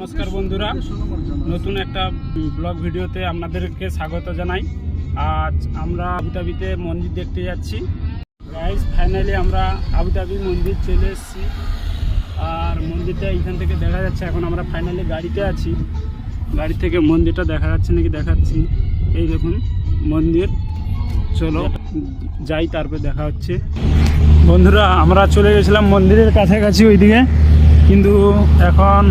নমস্কার বন্ধুরা, নতুন একটা ব্লগ ভিডিওতে আপনাদেরকে স্বাগত জানাই। আজ আমরা আবুধাবিতে মন্দির দেখতে যাচ্ছি। গাইস, ফাইনালি আমরা আবুধাবি মন্দির চলে এসেছি। আর মন্দিরটা এইখান থেকে দেখা যাচ্ছে। এখন আমরা ফাইনালি গাড়িতে আছি। গাড়ি থেকে মন্দিরটা দেখা যাচ্ছে নাকি দেখাচ্ছি। এই দেখুন মন্দির, চলো যাই, তারপর দেখা হচ্ছে। বন্ধুরা, আমরা চলে গেছিলাম মন্দিরের কাছাকাছি ওইদিকে, কিন্তু এখন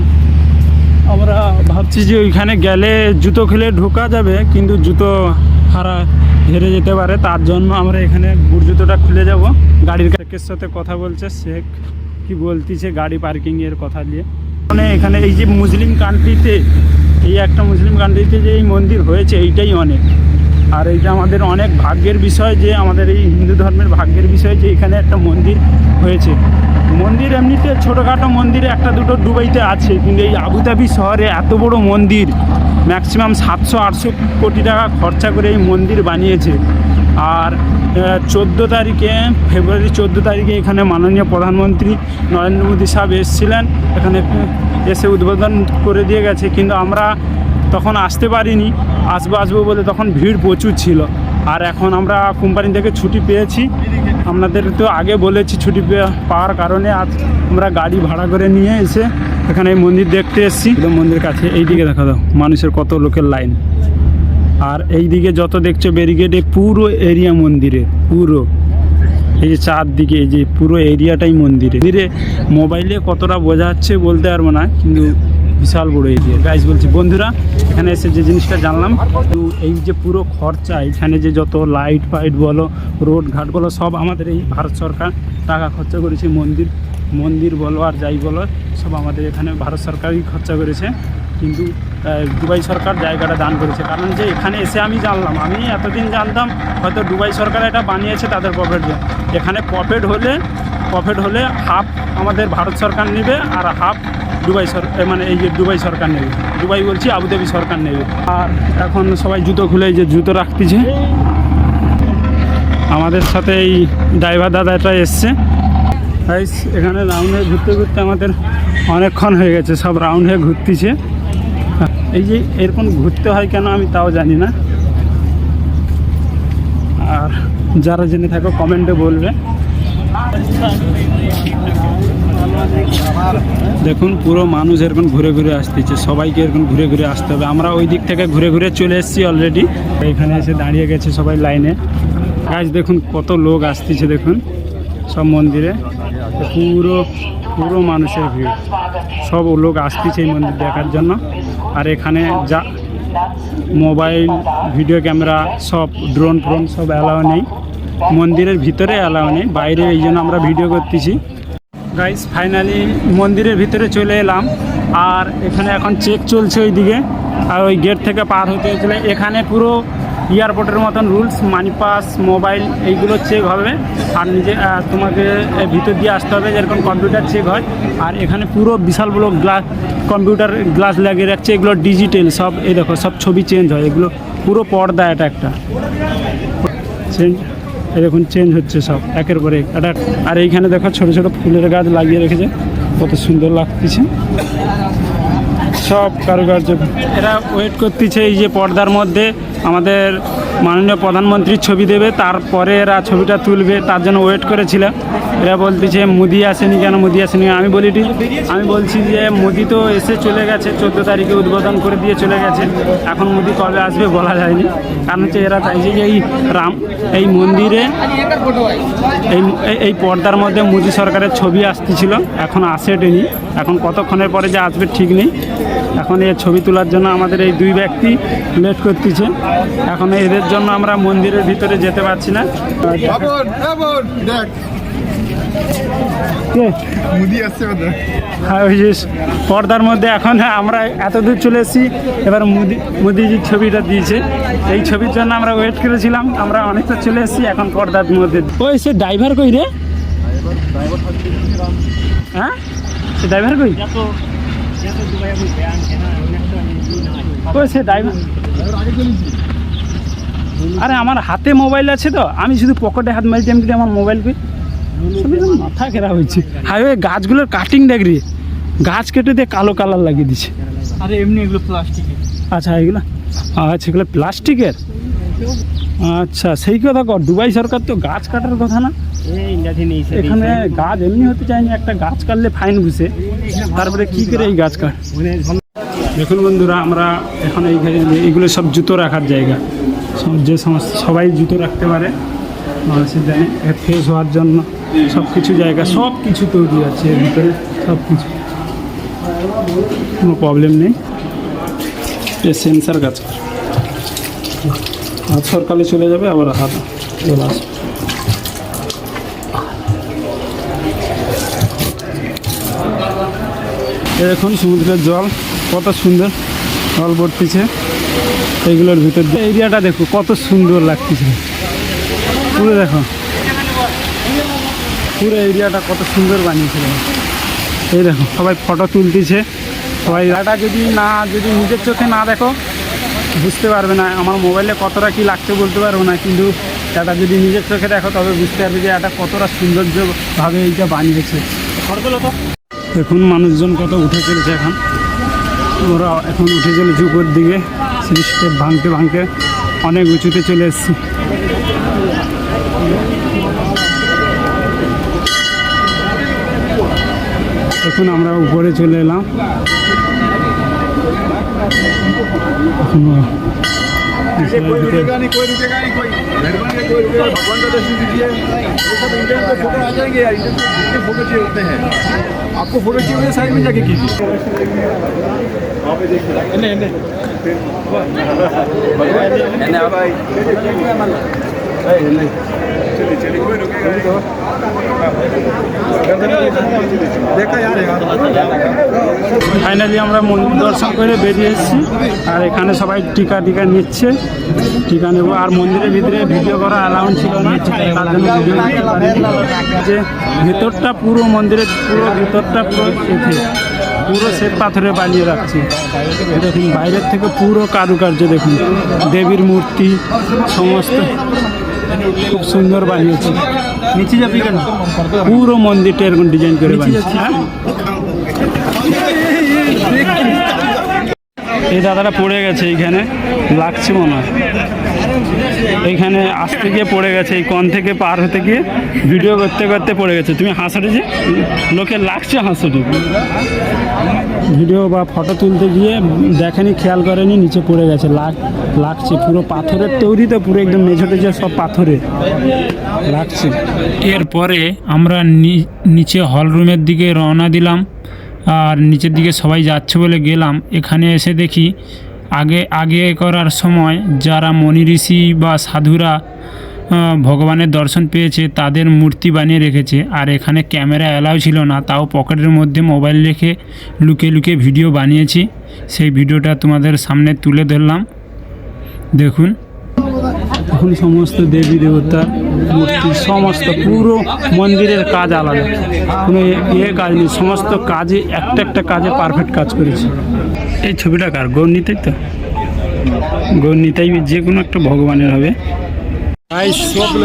আমরা ভাবছি যে ওইখানে গেলে জুতো খুলে ঢোকা যাবে, কিন্তু জুতো হেরে যেতে পারে। তার জন্য আমরা এখানে বুট জুতোটা খুলে যাব। গাড়ির শেখের সাথে কথা বলছে, শেখ কি বলতেছে গাড়ি পার্কিংয়ের কথা দিয়ে। মানে এখানে এই যে মুসলিম কান্ট্রিতে, এই একটা মুসলিম কান্ট্রিতে যে এই মন্দির হয়েছে, এইটাই অনেক। আর এইটা আমাদের অনেক ভাগ্যের বিষয়, যে আমাদের এই হিন্দু ধর্মের ভাগ্যের বিষয় যে এখানে একটা মন্দির হয়েছে। মন্দির এমনিতে ছোটোখাটো মন্দিরে একটা দুটো দুবাইতে আছে, কিন্তু এই আবুধাবি শহরে এত বড় মন্দির, ম্যাক্সিমাম 700-800 কোটি টাকা খরচা করে এই মন্দির বানিয়েছে। আর 14 তারিখে, ফেব্রুয়ারি 14 তারিখে এখানে মাননীয় প্রধানমন্ত্রী নরেন্দ্র মোদী সাহেব এসেছিলেন, এখানে এসে উদ্বোধন করে দিয়ে গেছে। কিন্তু আমরা তখন আসতে পারিনি, আসবো বলে তখন ভিড় প্রচুর ছিল। আর এখন আমরা কোম্পানি থেকে ছুটি পেয়েছি, আপনাদের তো আগে বলেছি ছুটি পাওয়ার কারণে আজ আমরা গাড়ি ভাড়া করে নিয়ে এসে এখানে এই মন্দির দেখতে এসেছি। মন্দির কাছে এইদিকে দেখা দাও, মানুষের কত লোকের লাইন। আর এই দিকে যত দেখছো ব্যারিকেডে, পুরো এরিয়া মন্দিরে, পুরো এই যে চারদিকে, এই যে পুরো এরিয়াটাই মন্দিরে। মোবাইলে কতটা বোঝা যাচ্ছে বলতে পারবো না, কিন্তু বিশাল বড় এরিয়া। গাইস বলছি বন্ধুরা, এখানে এসে যে জিনিসটা জানলাম, তো এই যে পুরো খরচা, এখানে যে যত লাইট ফাইট বলো, রোড ঘাট বলো, সব আমাদের এই ভারত সরকার টাকা খরচা করেছে। মন্দির বলো আর যাই বলো, সব আমাদের এখানে ভারত সরকারই খরচা করেছে। কিন্তু দুবাই সরকার জায়গাটা দান করেছে। কারণ যে এখানে এসে আমি জানলাম, আমি এতদিন জানতাম হয়তো দুবাই সরকার এটা বানিয়েছে তাদের প্রফিট জন্য। এখানে প্রফিট হলে হাফ আমাদের ভারত সরকার নেবে, আর হাফ দুবাই সরকার, মানে এই যে দুবাই সরকার নেবে, দুবাই বলছি আবুধাবি সরকার নেবে। আর এখন সবাই জুতো খুলে এই যে জুতো রাখতেছে। আমাদের সাথে এই ড্রাইভার দাদাটা এসছে। এখানে রাউন্ড হয়ে ঘুরতে আমাদের অনেকক্ষণ হয়ে গেছে, সব রাউন্ড হয়ে ঘুরতেছে। এই যে এরকম ঘুরতে হয় কেন আমি তাও জানি না। আর যারা জেনে থাকো কমেন্টে বলবে। দেখুন পুরো মানুষ এরকম ঘুরে ঘুরে আসতেছে, সবাইকে এরকম ঘুরে ঘুরে আসতে হবে। আমরা ওই দিক থেকে ঘুরে ঘুরে চলে এসেছি অলরেডি, এখানে এসে দাঁড়িয়ে গেছে সবাই লাইনে। গাছ দেখুন কত লোক আসতেছে, দেখুন সব মন্দিরে পুরো মানুষের ভিড়, সব লোক আসতেছে এই মন্দির দেখার জন্য। আর এখানে যা মোবাইল, ভিডিও ক্যামেরা, সব ড্রোন সব অ্যালাউ নেই, মন্দিরের ভিতরে অ্যালাউ নেই, বাইরে। এই জন্য আমরা ভিডিও করতেছি। গাইস ফাইনালি মন্দিরের ভিতরে চলে এলাম। আর এখানে এখন চেক চলছে ওইদিকে, আর ওই গেট থেকে পার হতে হয়েছিল। এখানে পুরো এয়ারপোর্টের মতন রুলস, মানি পাস, মোবাইল এইগুলো চেক হবে। আর তোমাকে ভিতর দিয়ে আসতে হবে, যেরকম কম্পিউটার চেক হয়। আর এখানে পুরো বিশাল বড় কম্পিউটার গ্লাস লাগিয়ে রাখছে, এগুলো ডিজিটাল সব। এই দেখো সব ছবি চেঞ্জ হয়, এগুলো পুরো পর্দা, এটা একটা চেঞ্জ। এই দেখুন চেঞ্জ হচ্ছে সব একের পর এক। এটা আর এইখানে দেখো ছোট ছোট ফুলের গাছ লাগিয়ে রেখেছে, কত সুন্দর লাগতেছে সব কারুকার্য। এরা ওয়েট করতেছে এই যে পর্দার মধ্যে আমাদের মাননীয় প্রধানমন্ত্রীর ছবি দেবে, তারপরে এরা ছবিটা তুলবে, তার জন্য ওয়েট করেছিল। এরা বলতেছে মোদি আসেনি কেন, মোদি আসেনি। আমি বলছি যে মোদি তো এসে চলে গেছে, 14 তারিখে উদ্বোধন করে দিয়ে চলে গেছে। এখন মোদি কবে আসবে বলা যায়নি। কারণ হচ্ছে এরা চাইছে যে এই মন্দিরে এই পর্দার মধ্যে মোদি সরকারের ছবি আসতেছিল, এখন আসেনি। এখন কতক্ষণের পরে যে আসবে ঠিক নেই। এখন এই ছবি তোলার জন্য আমাদের এই দুই ব্যক্তি লেট করতেছে। এখন এদের জন্য আমরা মন্দিরের ভিতরে যেতে পারছি না। ওই যে পর্দার মধ্যে এখন আমরা এত দূর চলে এসেছি, এবার মোদিজির ছবিটা দিয়েছে, এই ছবির জন্য আমরা ওয়েট করেছিলাম। আমরা অনেকটা চলে এসেছি, এখন পর্দার মধ্যে। ওই সে ড্রাইভার কই রে? হ্যাঁ, সে ড্রাইভার কই? ওই সে ড্রাইভার। আরে আমার হাতে মোবাইল আছে তো, আমি শুধু পকেটে হাত মারছি, আমি আমার মোবাইল কই? মাথা খারাপ হয়েছে। হাইওয়ে গাছগুলোর কাটিং দেখ রে, গাছ কেটে দিয়ে কালো কালার লাগিয়ে দিচ্ছে। আরে এমনি এগুলো প্লাস্টিকের। আচ্ছা এগুলো, আচ্ছা এগুলো প্লাস্টিকের। আচ্ছা সেই কথা কর, দুবাই সরকার তো গাছ কাটার কথা না, এখানে গাছ এমনি হতে চায়নি, একটা গাছ কাটলে ফাইন বুঝে, তারপরে কি করে এই গাছ কাট। দেখুন বন্ধুরা, আমরা এখন এইগুলো সব জুতো রাখার জায়গা, যে সমস্ত সবাই জুতো রাখতে পারে মানুষের জানে, ফ্রেশ হওয়ার জন্য সব কিছু জায়গা, সব কিছু তৈরি আছে এর ভিতরে, সব কিছু, কোনো প্রবলেম নেই। সেন্সার কাজ করে, আজ সরকালে চলে যাবে, আবার হাত চলে আসবে। এখন সমুদ্রের জল কত সুন্দর, জল পড়তেছে এইগুলোর ভিতর দিয়ে। এরিয়াটা দেখো কত সুন্দর লাগতেছে, পুরো দেখো, পুরো এরিয়াটা কত সুন্দর বানিয়েছিল। এই দেখো সবাই ফটো তুলতেছে, সবাই এটা যদি নিজের চোখে না দেখো বুঝতে পারবে না, আমার মোবাইলে কতটা কি লাগছে বলতে পারবো না, কিন্তু এটা যদি নিজের চোখে দেখো তবে বুঝতে পারবে যে এটা কতটা সৌন্দর্যভাবে এইটা বানিয়েছে। দেখুন মানুষজন কত উঠে চলেছে, এখন ওরা এখন উঠে চলেছে উপর দিকে, সেই স্টেপ ভাঙতে ভাঙতে অনেক উঁচুতে চলে এসেছি। এখন আমরা উপরে চলে এলাম। कोई रुकेगा नहीं, कोई रुकेगा नहीं, कोई मेहरबानी है, कोई रुकेगा, भगवान का दर्शन दीजिए। ये सब इंडियन को फोटो आ जाएंगे यार, इंडियन को फोटो चाहिए होते हैं, आपको फोटो चाहिए होते साइड में जाके कीजिए। देखा यार ফাইনালি আমরা মন্দির দর্শন করে বেরিয়ে এসেছি, আর এখানে সবাই টিকা নিচ্ছে, টিকা নেব। আর মন্দিরের ভিতরে ভিডিও করা অ্যালাউন্স ছিল না, তার জন্য ভিডিও নিতে পারিনি। যে ভেতরটা পুরো মন্দিরের পুরো ভেতরটা পুরো শ্বেত পাথরে বানিয়ে রাখছে। দেখুন বাইরের থেকে পুরো কারুকার্য দেখুন, দেবীর মূর্তি সমস্ত খুব সুন্দর বানিয়েছে। নিচে যাবি কেন? পুরো মন্দিরটা এরকম ডিজাইন করে বানিয়েছে। এই দাদাটা পড়ে গেছে, এইখানে লাগছে মনে হয়, এইখানে আসতে গিয়ে পড়ে গেছে, এই কন থেকে পার হতে গিয়ে ভিডিও করতে করতে পড়ে গেছে। তুমি হাসাটে যে লোকে লাগছে, হাসাটে ভিডিও বা ফটো তুলতে গিয়ে দেখেনি, খেয়াল করেনি, নিচে পড়ে গেছে, লাগছে। পুরো পাথরের তৈরি তো, পুরো একদম মেঝেটে যে সব পাথরে লাগছে। এরপরে আমরা নিচে হল রুমের দিকে রওনা দিলাম, আর নিচের দিকে সবাই যাচ্ছে বলে গেলাম। এখানে এসে দেখি আগে করার সময় যারা মনি ঋষি বা সাধুরা ভগবানের দর্শন পেয়েছে তাদের মূর্তি বানিয়ে রেখেছে। আর এখানে ক্যামেরা অ্যালাউ ছিল না, তাও পকেটের মধ্যে মোবাইল রেখে লুকিয়ে লুকিয়ে ভিডিও বানিয়েছি। সেই ভিডিওটা তোমাদের সামনে তুলে ধরলাম, দেখুন। এখন সমস্ত দেবী দেবতার মূর্তি, সমস্ত পুরো মন্দিরের কাজ আলাদা, কোনো কাজ নেই, সমস্ত কাজে একটা কাজে পারফেক্ট কাজ করেছে। এই ছবিটা কার? গৌরনীতাই তো, গৌরনীতাই যে কোনো একটা ভগবানের হবে।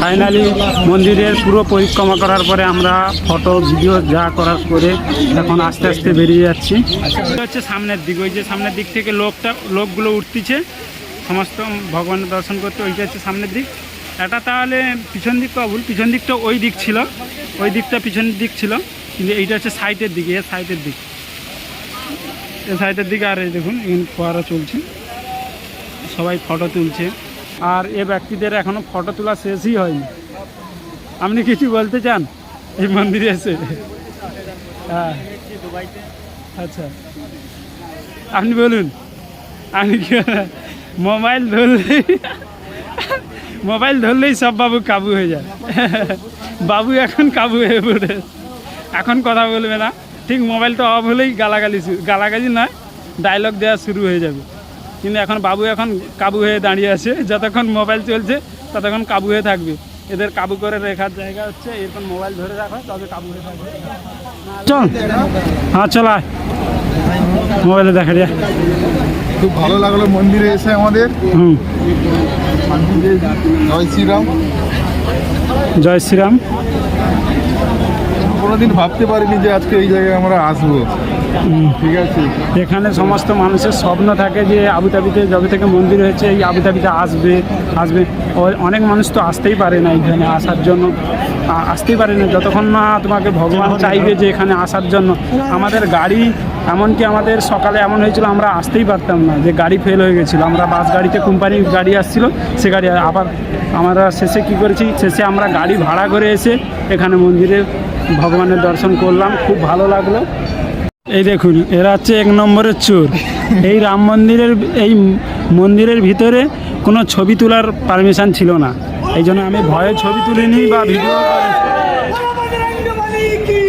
ফাইনালি মন্দিরের পুরো পরিক্রমা করার পরে আমরা ফটো ভিডিও যা করার করে এখন আস্তে আস্তে বেরিয়ে যাচ্ছি। হচ্ছে সামনের দিক, ওই যে সামনের দিক থেকে লোকগুলো উঠতেছে সমস্ত ভগবানের দর্শন করতে, ওইটা হচ্ছে সামনের দিক। এটা তাহলে পিছন দিক ভুল, পিছন দিকটা ওই দিক ছিল, ওই দিকটা পিছনের দিক ছিল, কিন্তু এইটা হচ্ছে সাইডের দিকে, এর সাইডের দিক, এর সাইডের দিকে। আর এই দেখুন এখানে ফোয়ারা চলছে, সবাই ফটো তুলছে। আর এ ব্যক্তিদের এখনও ফটো তোলা শেষই হয়নি। আপনি কিছু বলতে চান এই মন্দিরে এসে? হ্যাঁ, আচ্ছা আপনি বলুন। আমি কি মোবাইল ধরলেই সব বাবু কাবু হয়ে যায়। বাবু এখন কাবু হয়ে পড়ে, এখন কথা বলবে না, ঠিক মোবাইলটা অফ হলেই গালাগালি নয়, ডায়লগ দেওয়া শুরু হয়ে যাবে। কিন্তু এখন বাবু এখন কাবু হয়ে দাঁড়িয়ে আছে, যতক্ষণ মোবাইল চলছে ততক্ষণ কাবু হয়ে থাকবে। এদের কাবু করে রেখার জায়গা হচ্ছে এরকম মোবাইল ধরে রাখো, তবে কাবু হয়ে থাকবে। চল, হ্যাঁ চল আয়, মোবাইলে দেখা যায়। খুব ভালো লাগলো মন্দিরে এসে আমাদের। জয় শ্রীরাম। জয় শ্রীরাম। কোনোদিন ভাবতে পারিনি যে আজকে এই জায়গায় আমরা আসবো। ঠিক আছে। এখানে সমস্ত মানুষের স্বপ্ন থাকে যে আবুধাবিতে যবে থেকে মন্দির হয়েছে এই আবুধাবিতে আসবে অনেক মানুষ তো আসতেই পারে না এখানে আসার জন্য আসতেই পারে না যতক্ষণ না তোমাকে ভগবান চাইবে যে এখানে আসার জন্য। আমাদের গাড়ি এমনকি আমাদের সকালে এমন হয়েছিল আমরা আসতেই পারতাম না, যে গাড়ি ফেল হয়ে গেছিলো। আমরা বাস গাড়িতে কোম্পানির গাড়ি আসছিলো, সে গাড়ি আবার আমরা শেষে কী করেছি, শেষে আমরা গাড়ি ভাড়া করে এসে এখানে মন্দিরে ভগবানের দর্শন করলাম, খুব ভালো লাগলো। এই দেখুন এরা হচ্ছে 1 নম্বরের চোর। এই রাম মন্দিরের ভিতরে কোনো ছবি তোলার পারমিশন ছিল না, এই জন্য আমি ভয়ে ছবি তুলিনি বা ভিডিও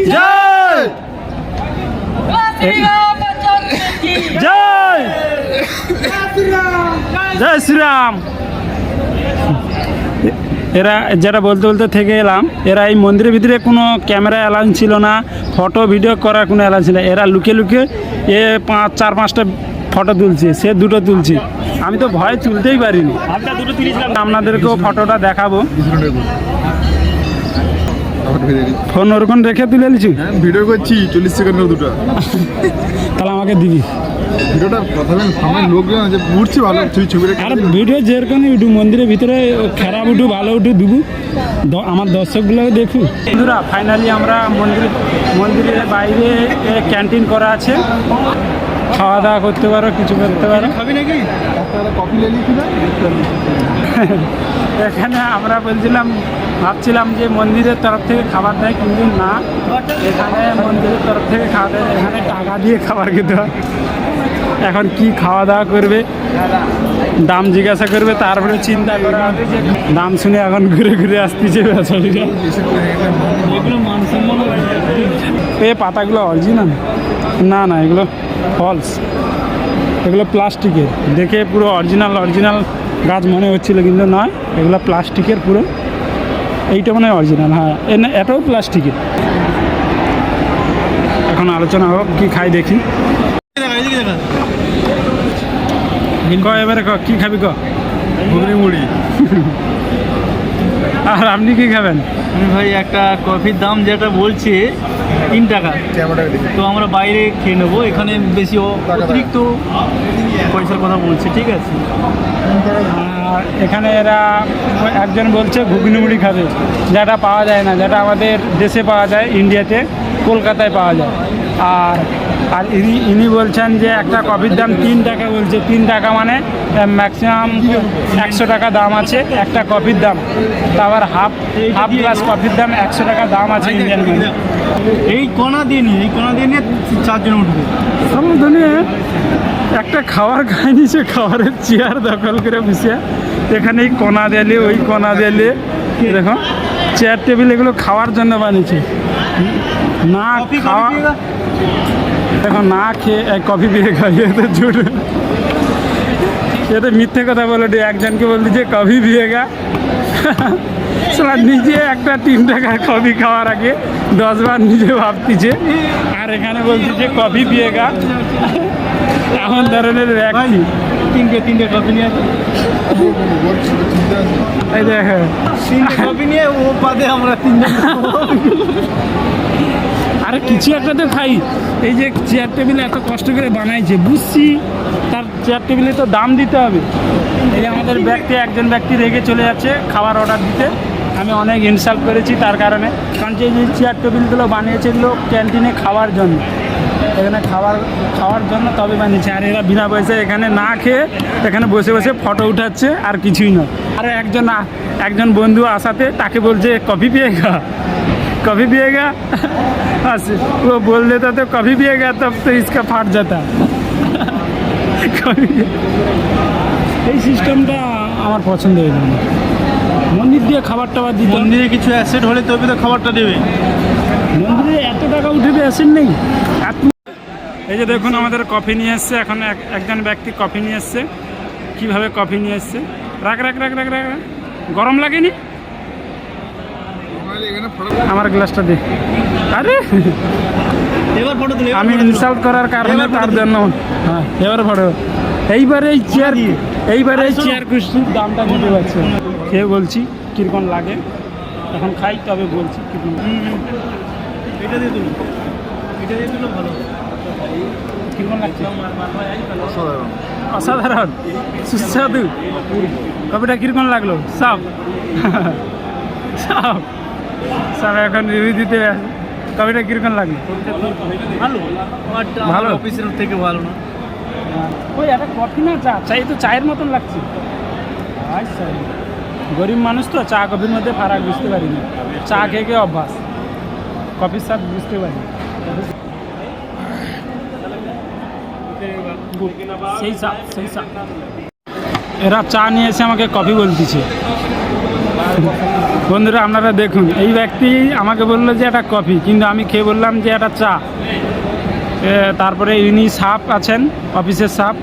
জয় জয় শ্রীরাম। এরা যেটা বলতে থেকে এলাম, এরা এই মন্দিরের ভিতরে কোনো ক্যামেরা অ্যালাউন্স ছিল না, ফটো ভিডিও করার কোনো অ্যালাউন্স ছিল না। এরা লুকিয়ে এ 4-5টা ফটো তুলছে, সে 2টো তুলছে। আমি তো ভয় তুলতেই পারিনি, আপনাদেরকেও ফটোটা দেখাবো। ফোন ওরকম রেখে তুলে নিচ্ছি, ভিডিও করছি 40 সেকেন্ডের 2টা। তাহলে আমাকে দিবি ভিডিওটা প্রথমে সামনে লোকজন যে উঠছে ভালো ছবিটা। আর ভিডিও যেরকম উঠু মন্দিরের ভিতরে খারাপ উঠু ভালো উঠু দেবু, আমার দর্শকগুলোকে দেখু। বন্ধুরা ফাইনালি আমরা মন্দিরের বাইরে ক্যান্টিন করা আছে, খাওয়া দাওয়া করতে পারো, কিছু করতে পারো। খাবি নাকি? কফি লে লিখি না। এখানে আমরা ভাবছিলাম যে মন্দিরের তরফ থেকে খাবার দেয়, কিন্তু না, এখানে মন্দিরের তরফ থেকে খাওয়া দেয়, এখানে টাকা দিয়ে খাবার খেতে হয়। এখন কি খাওয়া দাওয়া করবে, দাম জিজ্ঞাসা করবে, তারপরে চিন্তা করা হবে যে দাম শুনে এখন ঘুরে আসতেছে বেচারিরা। এগুলো মানসম্মান, এই পাতাগুলো অরিজিনাল না, এগুলো ফলস, এগুলো প্লাস্টিকের। দেখে পুরো অরিজিনাল গাছ মনে হচ্ছিল, কিন্তু নয়, এগুলো প্লাস্টিকের পুরো। এইটা মনে হয় অরিজিনাল, হ্যাঁ এটাও প্লাস্টিকের। এখন আলোচনা হোক, কি খাই দেখি। এবারে কি খাবি ঘুগনি মুড়ি। আর আপনি কি খাবেন? আমি ভাই একটা কফির দাম যেটা বলছে 3 টাকা, তো আমরা বাইরে খেয়ে নেবো, এখানে বেশি অতিরিক্ত পয়সার কথা বলছে। ঠিক আছে, আর এখানে এরা একজন বলছে ঘুগনি মুড়ি খাবে, যেটা পাওয়া যায় না, যেটা আমাদের দেশে পাওয়া যায়, ইন্ডিয়াতে কলকাতায় পাওয়া যায়। আর ইনি বলছেন যে একটা কফির দাম 3 টাকা বলছে। 3 টাকা মানে ম্যাক্সিমাম 100 টাকা দাম আছে একটা কফির দাম। তারপর হাফ গ্লাস কফির দাম 100 টাকা দাম আছে ইন্ডিয়ান মানি। এই কোনা দিয়ে নিয়ে 4 জন উঠবে। সমুদ্রে একটা খাবার খাই নিছে, খাবারের চেয়ার দখল করে বসে এখানে এই কোনা দিলে ওই কোনা দিলে, দেখো চেয়ার টেবিল এগুলো খাওয়ার জন্য বানিয়েছে, না খাওয়া। দেখো না খেয়ে কফি দিয়ে খাইয়ে তো জুট, এতে মিথ্যে কথা বলে। একজনকে বললি যে কফি পিয়েগা, নিজে একটা 3 টাকার কফি খাওয়ার আগে 10 বার নিজে ভাবতিছে, আর এখানে বলছি যে কফি পিয়েগা। এমন ধরনের ব্যক্তি। 3টে কফি নিয়ে, এই দেখো 3টে কফি নিয়ে ও বাদে আমরা 3জন। আরে কিছু একটা তো খাই। এই যে চেয়ার টেবিল এত কষ্ট করে বানাইছে, বুঝছি তার চেয়ার টেবিলে তো দাম দিতে হবে। এই যে আমাদের একজন ব্যক্তি রেগে চলে যাচ্ছে খাবার অর্ডার দিতে। আমি অনেক ইনসাল্ট করেছি তার কারণে, কারণ যে চেয়ার টেবিলগুলো বানিয়েছে এগুলো ক্যান্টিনে খাওয়ার জন্য, এখানে খাওয়ার জন্য তবে বানিয়েছে। আর এরা বিনা পয়সায় এখানে না খেয়ে এখানে বসে ফটো উঠাচ্ছে, আর কিছুই নয়। আর একজন বন্ধু আসাতে তাকে বলছে কফি पिएगा। वो बोल देता तो कभी पिएगा, तब तो इसका फाट जाता। এই সিস্টেমটা আমার পছন্দ হয়ে গেল। মন্দির দিয়ে খাবার টাবার দিতে, মন্দিরে কিছু অ্যাসেট হলে তবে তো খাবারটা দেবে। মন্দিরে এত টাকা উঠবে অ্যাসেট নেই। এই যে দেখুন আমাদের কফি নিয়ে এসছে, এখন একজন ব্যক্তি কফি নিয়ে এসছে। কীভাবে কফি নিয়ে এসছে, রাখ গরম লাগেনি? আমার গ্লাসটা দে। আরে আমি ইনসাল্ট করার কারণে তার জন্য, হ্যাঁ এবার ফটো। এইবারে এই চেয়ার কুস্তির দামটা দিতে পারছে। খেয়ে বলছি কীরকম লাগে, এখন খাই তবে বলছি কীরকম। এটা দিয়ে দিল ভালো। কিরকম লাগছে? অসাধারণ, সুস্বাদু। কফিটা কিরকম লাগলো? সব সব সব এখন রিভিউ দিতে আসে। কফিটা কিরকম লাগলো? ভালো, ভালো? অফিসের থেকে ভালো না। ওই একটা কফি না চা? চাই তো চায়ের মতন লাগছে। আচ্ছা, গরিব মানুষ তো চা কফির মধ্যে ফারাক বুঝতে পারি না। চা খেয়ে খেয়ে অভ্যাস, কফির স্বাদ বুঝতে পারি। সেই চা, সেই চা। এরা চা নিয়ে এসে আমাকে কফি বলতেছে। বন্ধুরা আপনারা দেখুন, এই ব্যক্তি আমাকে বললো যে একটা কফি, কিন্তু আমি খেয়ে বললাম যে একটা চা। তারপরে ইনি সাপ আছেন, অফিসের সাপ,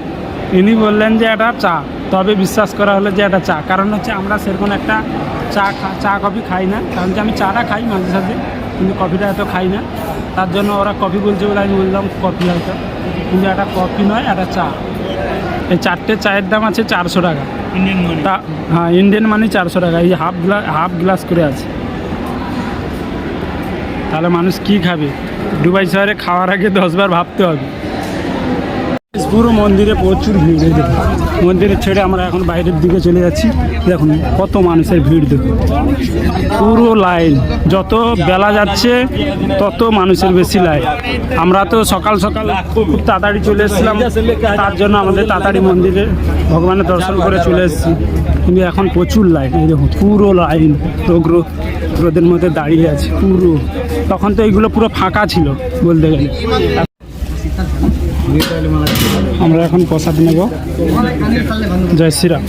ইনি বললেন যে একটা চা। তবে বিশ্বাস করা হলো যে একটা চা। কারণ হচ্ছে আমরা সেরকম একটা চা কফি খাই না। কারণ যে আমি চাটা খাই মাঝে সাঝে, কিন্তু কফিটা এত খাই না। তার জন্য ওরা কফি বলছে বলে আমি বললাম কফি হয়তো, কিন্তু একটা কফি নয়, একটা চা। এই 4টে চায়ের দাম আছে 400 টাকা ইন্ডিয়ান মানি। তা হ্যাঁ, ইন্ডিয়ান মানি 400 টাকা। এই হাফ গ্লাস করে আছে। তাহলে মানুষ কি খাবে? দুবাই শহরে খাওয়ার আগে 10 বার ভাবতে হবে। পুরো মন্দিরে প্রচুর ভিড়। এই দেখুন, মন্দিরে ছেড়ে আমরা এখন বাইরের দিকে চলে যাচ্ছি। দেখুন কত মানুষের ভিড়, দেখুন পুরো লাইন। যত বেলা যাচ্ছে তত মানুষের বেশি লাইন। আমরা তো সকাল সকাল খুব তাড়াতাড়ি চলে এসেছিলাম, তার জন্য আমাদের তাড়াতাড়ি মন্দিরে ভগবানের দর্শন করে চলে এসেছি। কিন্তু এখন প্রচুর লাইন। এই দেখুন পুরো লাইন, রোদের মধ্যে দাঁড়িয়ে আছে পুরো। তখন তো এইগুলো পুরো ফাঁকা ছিল বলতে গেলে। আমরা এখন প্রসাদ নেব। জয় শ্রীরাম।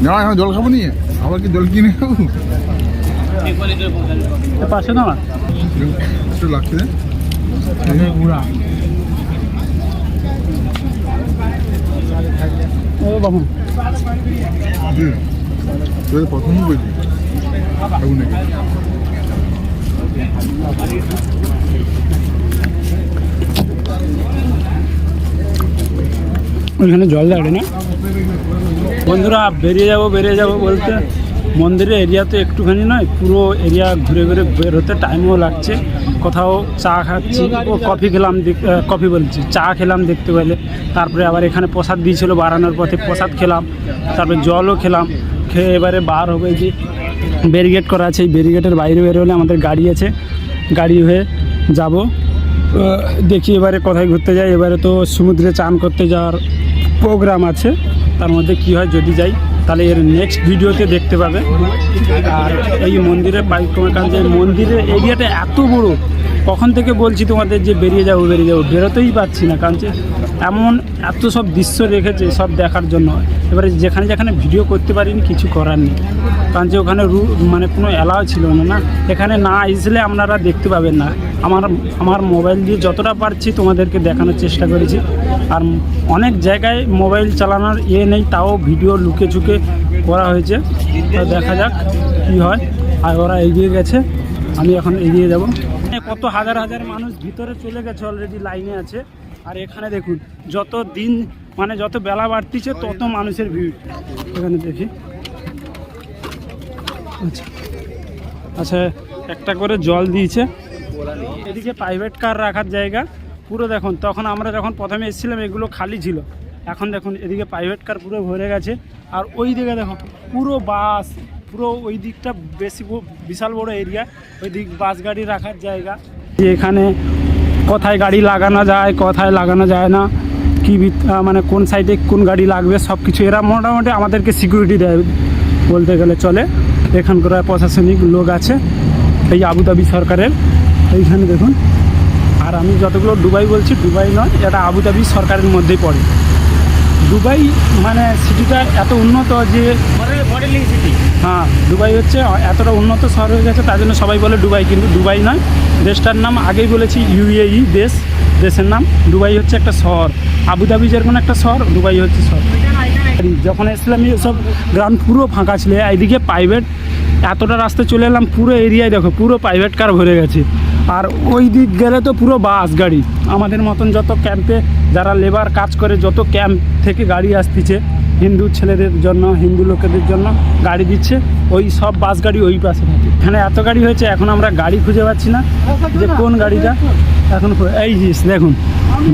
না এখন জল খাবো নিয়ে, আবার কি জল কিনে খাবো? পাশে না একটু লাগছে না? ও বাবু, প্রথমই বলছি খাবো নাকি? ওইখানে জল দাঁড়ে না। বন্ধুরা বেরিয়ে যাবো বলতে মন্দিরের এরিয়া তো একটুখানি নয়, পুরো এরিয়া ঘুরে ঘুরে বেরোতে টাইমও লাগছে। কোথাও চা খাচ্ছি, ও কফি খেলাম, কফি বলছি চা খেলাম দেখতে পেলে। তারপরে আবার এখানে প্রসাদ দিয়েছিল বাড়ানোর পথে, প্রসাদ খেলাম। তারপরে জলও খেলাম। খেয়ে এবারে বার হবে, যে ব্যারিকেড করা আছে, এই ব্যারিকেডের বাইরে বেরোলে আমাদের গাড়ি আছে, গাড়ি হয়ে যাব। দেখি এবারে কোথায় ঘুরতে যাই। এবারে তো সমুদ্রে চান করতে যাওয়ার প্রোগ্রাম আছে, তার মধ্যে কি হয় যদি যাই তাহলে এর নেক্সট ভিডিওতে দেখতে পাবে। আর এই মন্দিরের কারণ যে মন্দিরের এরিয়াটা এত বড়, কখন থেকে বলছি তোমাদের যে বেরিয়ে যাবো বেরোতেই পারছি না। কারণ যে এমন এত সব দৃশ্য রেখেছে সব দেখার জন্য। এবারে যেখানে যেখানে ভিডিও করতে পারিনি, কিছু করার নেই। কারণ যে ওখানে মানে কোনো অ্যালাউ ছিল না। এখানে না আসলে আপনারা দেখতে পাবেন না। আমার মোবাইল দিয়ে যতটা পারছি তোমাদেরকে দেখানোর চেষ্টা করেছি। আর অনেক জায়গায় মোবাইল চালানোর নেই, তাও ভিডিও লুকে চুকে করা হয়েছে। তো দেখা যাক কী হয়। আর ওরা এগিয়ে গেছে, আমি এখন এগিয়ে যাব। কত হাজার হাজার মানুষ ভিতরে চলে গেছে, অলরেডি লাইনে আছে। আর এখানে দেখুন যত দিন মানে যত বেলা বাড়তিছে তত মানুষের ভিড়। এখানে দেখি, আচ্ছা একটা করে জল দিয়েছে। এদিকে প্রাইভেট কার রাখার জায়গা পুরো দেখুন। তখন আমরা যখন প্রথমে এসেছিলাম এগুলো খালি ছিল, এখন দেখুন এদিকে প্রাইভেট কার পুরো ভরে গেছে। আর ওই দিকে দেখুন পুরো বাস, পুরো ওই দিকটা বিশাল বড় এরিয়া, ওই দিক বাস গাড়ি রাখার জায়গা। এখানে কোথায় গাড়ি লাগানো যায়, কোথায় লাগানো যায় না, কি মানে কোন সাইডে কোন গাড়ি লাগবে সব কিছু এরা মোটামুটি আমাদেরকে সিকিউরিটি দেয় বলতে গেলে চলে। এখানকার প্রশাসনিক লোক আছে এই আবুধাবি সরকারের, এইখানে দেখুন। আর আমি যতগুলো দুবাই বলছি, দুবাই নয়, এটা আবুধাবি সরকারের মধ্যেই পড়ে। দুবাই মানে সিটিটা এত উন্নত যে মডেলিং সিটি। হ্যাঁ, দুবাই হচ্ছে এতটা উন্নত শহর হয়ে গেছে, তার জন্য সবাই বলে দুবাই, কিন্তু দুবাই নয়। দেশটার নাম আগেই বলেছি UAE দেশের নাম। দুবাই হচ্ছে একটা শহর, আবুধাবি যেরকম একটা শহর, দুবাই হচ্ছে শহর। যখন এসলাম সব গ্রাউন্ড পুরো ফাঁকা ছিল। এইদিকে প্রাইভেট এতটা রাস্তা চলে এলাম, পুরো এরিয়ায় দেখো পুরো প্রাইভেট কার ভরে গেছে। আর ওই দিক গেলে তো পুরো বাস গাড়ি। আমাদের মতন যত ক্যাম্পে যারা লেবার কাজ করে, যত ক্যাম্প থেকে গাড়ি আসতেছে হিন্দু ছেলেদের জন্য, হিন্দু লোকেদের জন্য গাড়ি দিচ্ছে। ওই সব বাস গাড়ি ওই পাশে থাকে। এখানে এত গাড়ি হয়েছে, এখন আমরা গাড়ি খুঁজে পাচ্ছি না যে কোন গাড়িটা এখন। এই জিনিস দেখুন,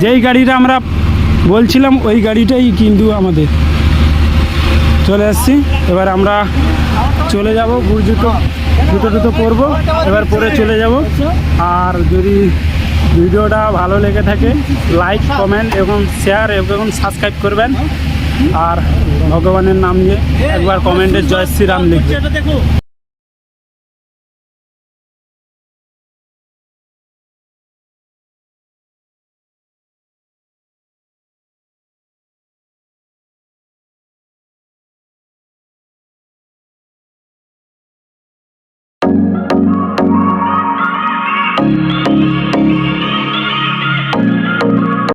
যেই গাড়িটা আমরা বলছিলাম ওই গাড়িটাই কিন্তু আমাদের চলে এসেছি। এবার আমরা চলে যাব, জুতো টুতো পরবো, এবার পরে চলে যাব। আর যদি ভিডিওটা ভালো লেগে থাকে লাইক, কমেন্ট এবং শেয়ার এবং সাবস্ক্রাইব করবেন। আর ভগবানের নাম নিয়ে একবার কমেন্টে জয় শ্রীরাম লিখবেন।